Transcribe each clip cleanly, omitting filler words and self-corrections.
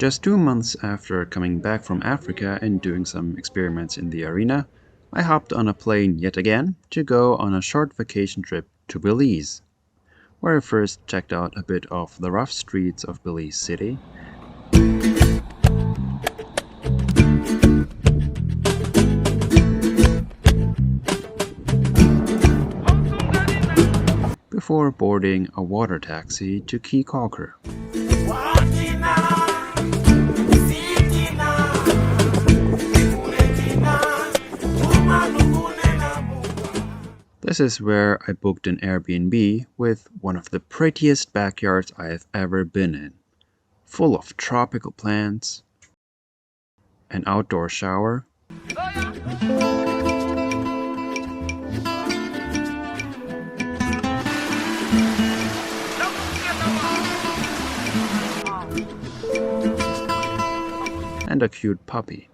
Just 2 months after coming back from Africa and doing some experiments in the arena, I hopped on a plane yet again to go on a short vacation trip to Belize, where I first checked out a bit of the rough streets of Belize City, before boarding a water taxi to Key Calker. This is where I booked an Airbnb with one of the prettiest backyards I have ever been in, full of tropical plants, an outdoor shower, and a cute puppy.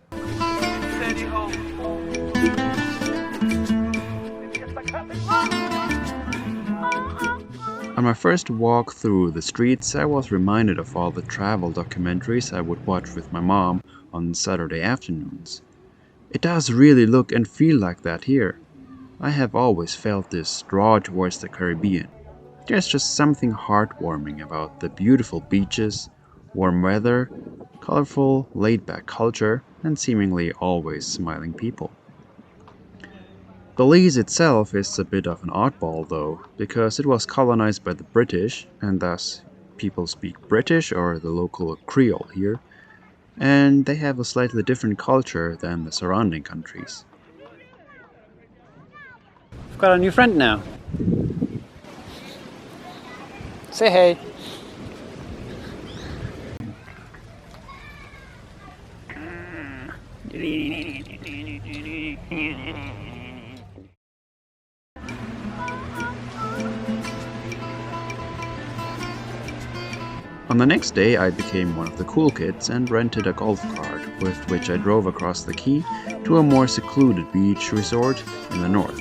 On my first walk through the streets, I was reminded of all the travel documentaries I would watch with my mom on Saturday afternoons. It does really look and feel like that here. I have always felt this draw towards the Caribbean. There's just something heartwarming about the beautiful beaches, warm weather, colorful, laid-back culture, and seemingly always smiling people. Belize itself is a bit of an oddball though, because it was colonized by the British, and thus people speak British or the local Creole here, and they have a slightly different culture than the surrounding countries. I've got a new friend now. Say hey. On the next day, I became one of the cool kids and rented a golf cart, with which I drove across the quay to a more secluded beach resort in the north.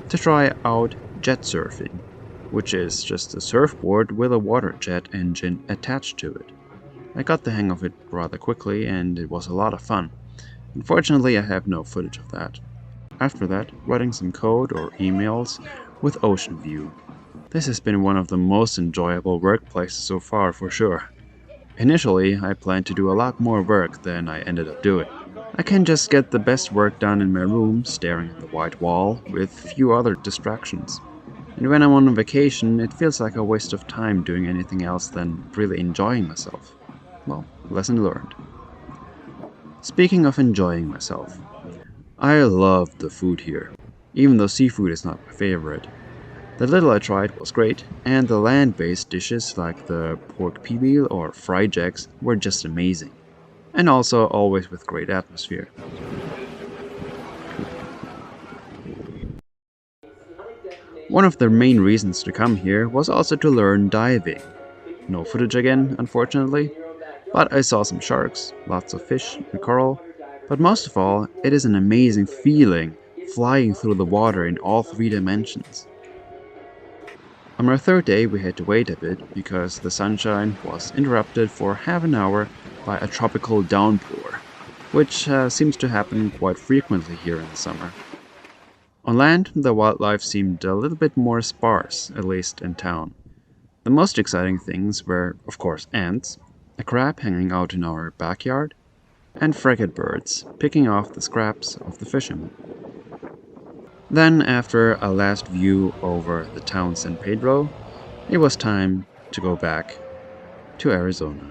To try out jet surfing, which is just a surfboard with a water jet engine attached to it. I got the hang of it rather quickly and it was a lot of fun. Unfortunately, I have no footage of that. After that, writing some code or emails with Ocean View. This has been one of the most enjoyable workplaces so far for sure. Initially, I planned to do a lot more work than I ended up doing. I can just get the best work done in my room, staring at the white wall, with few other distractions. And when I'm on vacation, it feels like a waste of time doing anything else than really enjoying myself. Well, lesson learned. Speaking of enjoying myself, I loved the food here, even though seafood is not my favorite. The little I tried was great, and the land-based dishes like the pork pibil or fried jacks were just amazing. And also always with great atmosphere. One of the main reasons to come here was also to learn diving. No footage again, unfortunately. But I saw some sharks, lots of fish and coral, but most of all, it is an amazing feeling flying through the water in all 3 dimensions. On our third day we had to wait a bit because the sunshine was interrupted for half an hour by a tropical downpour, which seems to happen quite frequently here in the summer. On land, the wildlife seemed a little bit more sparse, at least in town. The most exciting things were, of course, ants, a crab hanging out in our backyard, and frigate birds picking off the scraps of the fishermen. Then, after a last view over the town San Pedro, it was time to go back to Arizona.